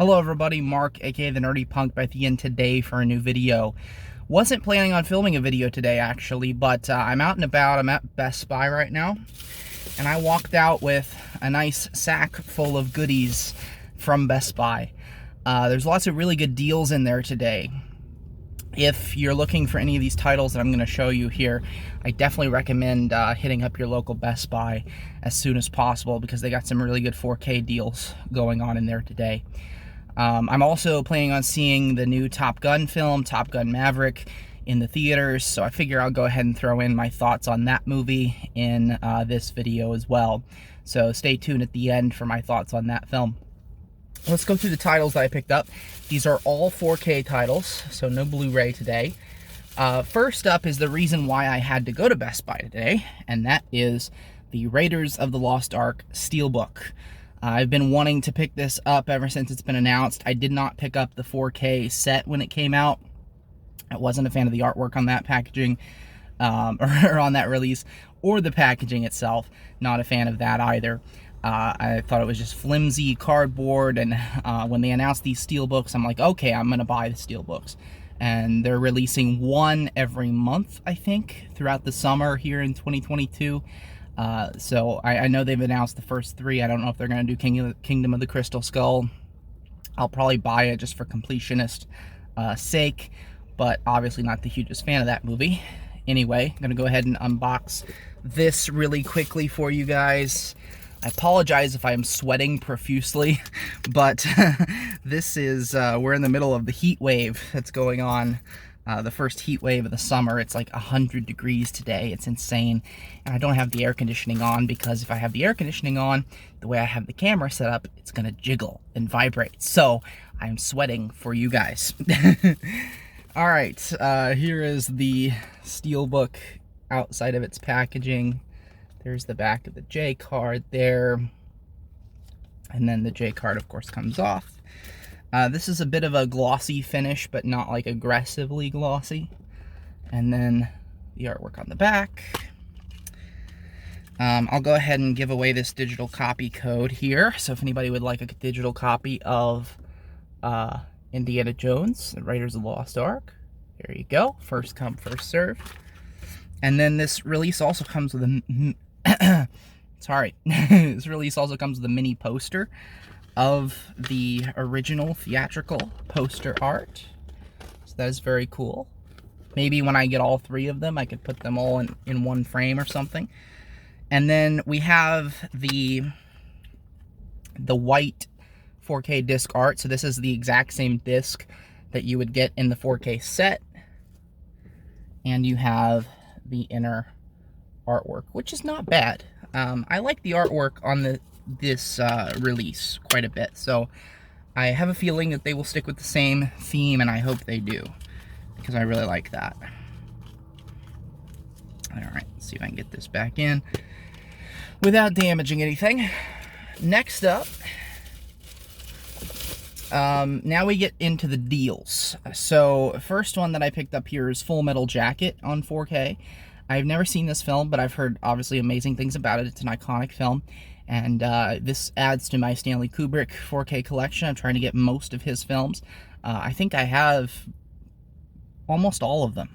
Hello everybody, Mark, aka the Nerdy Punk, back again today for a new video. Wasn't planning on filming a video today actually, but I'm out and about. I'm at Best Buy right now, and I walked out with a nice sack full of goodies from Best Buy. There's lots of really good deals in there today. If you're looking for any of these titles that I'm going to show you here, I definitely recommend hitting up your local Best Buy as soon as possible because they got some really good 4K deals going on in there today. I'm also planning on seeing the new Top Gun film, Top Gun Maverick, in the theaters, so I figure I'll go ahead and throw in my thoughts on that movie in this video as well. So stay tuned at the end for my thoughts on that film. Let's go through the titles that I picked up. These are all 4K titles, so no Blu-ray today. First up is the reason why I had to go to Best Buy today, and that is the Raiders of the Lost Ark Steelbook. I've been wanting to pick this up ever since it's been announced. I did not pick up the 4K set when it came out. I wasn't a fan of the artwork on that packaging, or on that release, or the packaging itself. Not a fan of that either. I thought it was just flimsy cardboard, and when they announced these steelbooks, I'm like, okay, I'm gonna buy the steelbooks. And they're releasing one every month, I think, throughout the summer here in 2022. So I know they've announced the first three. I don't know if they're gonna do Kingdom of the Crystal Skull. I'll probably buy it just for completionist sake, but obviously not the hugest fan of that movie. Anyway, I'm gonna go ahead and unbox this really quickly for you guys. I apologize if I'm sweating profusely, but this is, we're in the middle of the heat wave that's going on, the first heat wave of the summer. It's like 100 degrees today. It's insane. And I don't have the air conditioning on because if I have the air conditioning on, the way I have the camera set up, it's gonna jiggle and vibrate. So I'm sweating for you guys. All right, here is the Steelbook outside of its packaging. There's the back of the J card there. And then the J card, of course, comes off. This is a bit of a glossy finish, but not like aggressively glossy. And then the artwork on the back. I'll go ahead and give away this digital copy code here. So if anybody would like a digital copy of Indiana Jones, the Raiders of the Lost Ark, there you go. First come, first serve. And then this release also comes with a sorry, this release also comes with a mini poster of the original theatrical poster art. So that is very cool. Maybe when I get all three of them, I could put them all in one frame or something. And then we have the white 4K disc art. So this is the exact same disc that you would get in the 4K set. And you have the inner artwork, which is not bad. I like the artwork on this release quite a bit, so I have a feeling that they will stick with the same theme, and I hope they do, because I really like that. Alright, let's see if I can get this back in without damaging anything. Next up, now we get into the deals. So, first one that I picked up here is Full Metal Jacket on 4K. I've never seen this film, but I've heard obviously amazing things about it. It's an iconic film, and this adds to my Stanley Kubrick 4K collection. I'm trying to get most of his films. I think I have almost all of them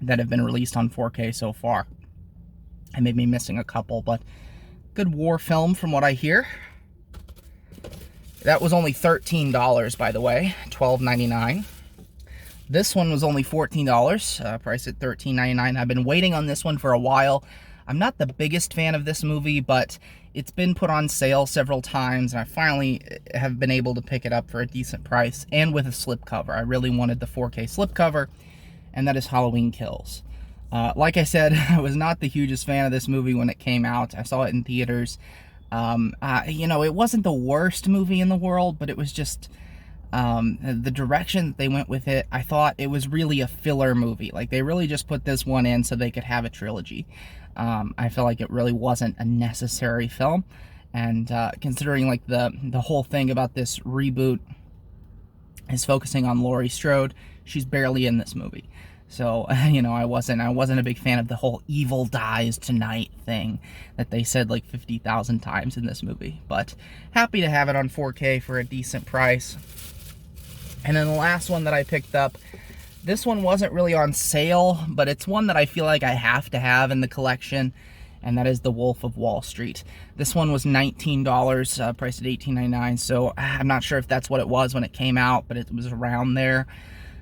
that have been released on 4K so far. I may be missing a couple, but good war film from what I hear. That was only $13, by the way, $12.99. This one was only $14, priced at $13.99. I've been waiting on this one for a while. I'm not the biggest fan of this movie, but it's been put on sale several times, and I finally have been able to pick it up for a decent price, and with a slipcover. I really wanted the 4K slipcover, and that is Halloween Kills. Like I said, I was not the hugest fan of this movie when it came out. I saw it in theaters. You know, it wasn't the worst movie in the world, but it was just... the direction that they went with it, I thought it was really a filler movie. Like, they really just put this one in so they could have a trilogy. I feel like it really wasn't a necessary film, and considering like the whole thing about this reboot is focusing on Laurie Strode, she's barely in this movie. So, you know, I wasn't a big fan of the whole evil dies tonight thing that they said like 50,000 times in this movie. But happy to have it on 4K for a decent price. And then the last one that I picked up, this one wasn't really on sale, but it's one that I feel like I have to have in the collection, and that is The Wolf of Wall Street. This one was $19, priced at $18.99, so I'm not sure if that's what it was when it came out, but it was around there.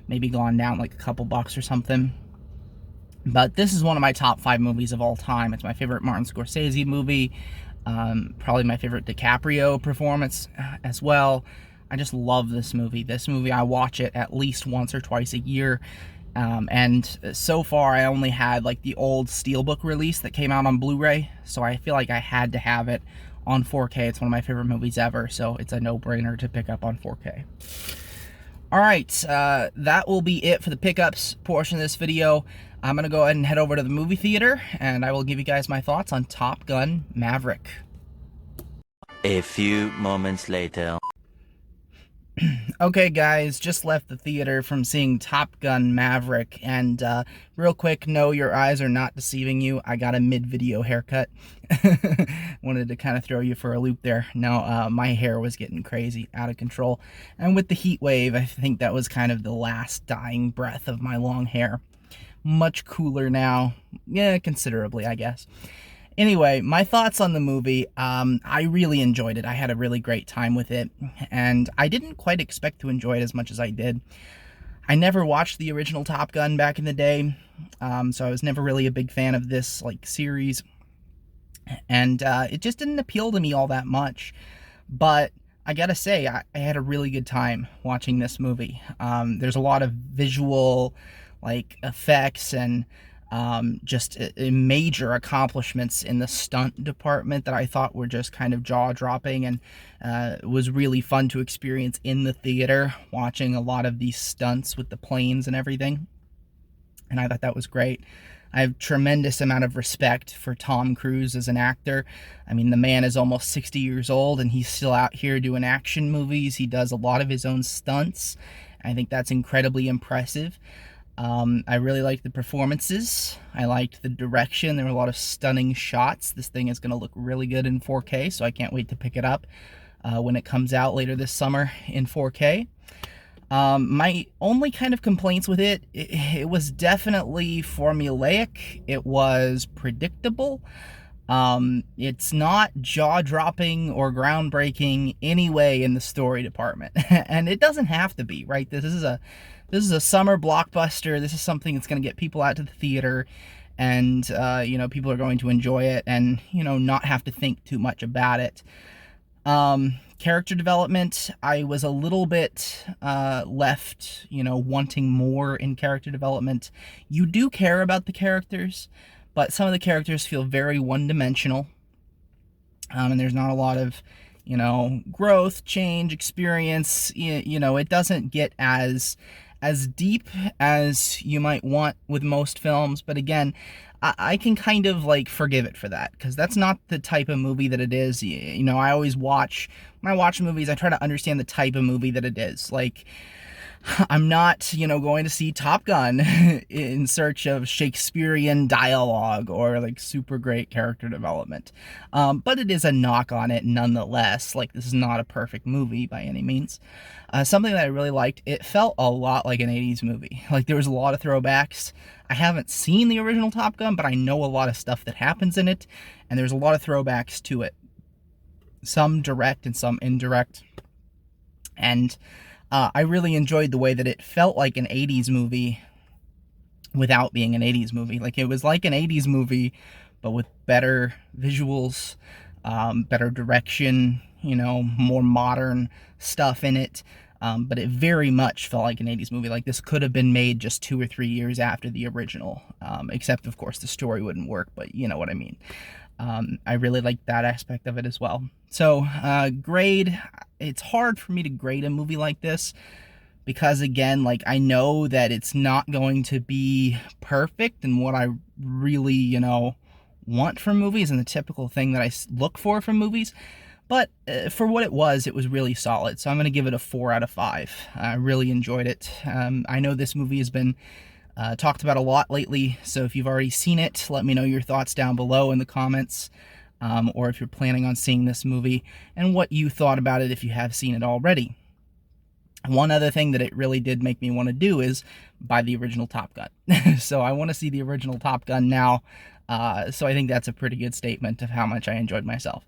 Maybe gone down like a couple bucks or something. But this is one of my top 5 movies of all time. It's my favorite Martin Scorsese movie, probably my favorite DiCaprio performance as well. I just love this movie. This movie, I watch it at least once or twice a year. And so far, I only had like the old Steelbook release that came out on Blu-ray, so I feel like I had to have it on 4K. It's one of my favorite movies ever, so it's a no-brainer to pick up on 4K. All right, that will be it for the pickups portion of this video. I'm going to go ahead and head over to the movie theater, and I will give you guys my thoughts on Top Gun Maverick. A few moments later. Okay guys, just left the theater from seeing Top Gun Maverick, and real quick, no, your eyes are not deceiving you. I got a mid-video haircut. Wanted to kind of throw you for a loop there. No, my hair was getting crazy, out of control, and with the heat wave, I think that was kind of the last dying breath of my long hair. Much cooler now, yeah, considerably, I guess. Anyway, my thoughts on the movie, I really enjoyed it. I had a really great time with it, and I didn't quite expect to enjoy it as much as I did. I never watched the original Top Gun back in the day, so I was never really a big fan of this, like, series, and it just didn't appeal to me all that much. But I gotta say, I had a really good time watching this movie. There's a lot of visual, like, effects and just major accomplishments in the stunt department that I thought were just kind of jaw-dropping, and it was really fun to experience in the theater, watching a lot of these stunts with the planes and everything, and I thought that was great. I have tremendous amount of respect for Tom Cruise as an actor. I mean, the man is almost 60 years old, and he's still out here doing action movies. He does a lot of his own stunts. I think that's incredibly impressive. I really liked the performances. I liked the direction. There were a lot of stunning shots. This thing is going to look really good in 4K, so I can't wait to pick it up when it comes out later this summer in 4K. My only kind of complaints with it was definitely formulaic. It was predictable. It's not jaw-dropping or groundbreaking anyway in the story department. And it doesn't have to be, right? This is a summer blockbuster. This is something that's going to get people out to the theater, and you know, people are going to enjoy it and, you know, not have to think too much about it. Character development, I was a little bit left, you know, wanting more in character development. You do care about the characters, but some of the characters feel very one-dimensional, and there's not a lot of, you know, growth, change, experience. You know, it doesn't get as deep as you might want with most films, but again, I can kind of like forgive it for that, because that's not the type of movie that it is. You know, when I watch movies, I try to understand the type of movie that it is. Like, I'm not, you know, going to see Top Gun in search of Shakespearean dialogue or like super great character development. But it is a knock on it nonetheless. Like, this is not a perfect movie by any means. Something that I really liked, it felt a lot like an 80s movie. Like, there was a lot of throwbacks. I haven't seen the original Top Gun, but I know a lot of stuff that happens in it, and there's a lot of throwbacks to it. Some direct and some indirect. And I really enjoyed the way that it felt like an 80s movie without being an 80s movie. Like, it was like an 80s movie, but with better visuals, better direction, you know, more modern stuff in it. But it very much felt like an 80s movie. Like, this could have been made just 2 or 3 years after the original, except, of course, the story wouldn't work, but you know what I mean. I really liked that aspect of it as well. So, grade, it's hard for me to grade a movie like this, because again, like, I know that it's not going to be perfect and what I really, you know, want from movies and the typical thing that I look for from movies. But for what it was really solid. So I'm going to give it a 4 out of 5. I really enjoyed it. I know this movie has been Talked about a lot lately, so if you've already seen it, let me know your thoughts down below in the comments, or if you're planning on seeing this movie, and what you thought about it if you have seen it already. One other thing that it really did make me want to do is buy the original Top Gun. So I want to see the original Top Gun now, so I think that's a pretty good statement of how much I enjoyed myself.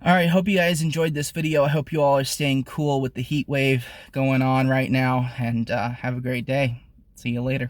Alright, hope you guys enjoyed this video. I hope you all are staying cool with the heat wave going on right now, and have a great day. See you later.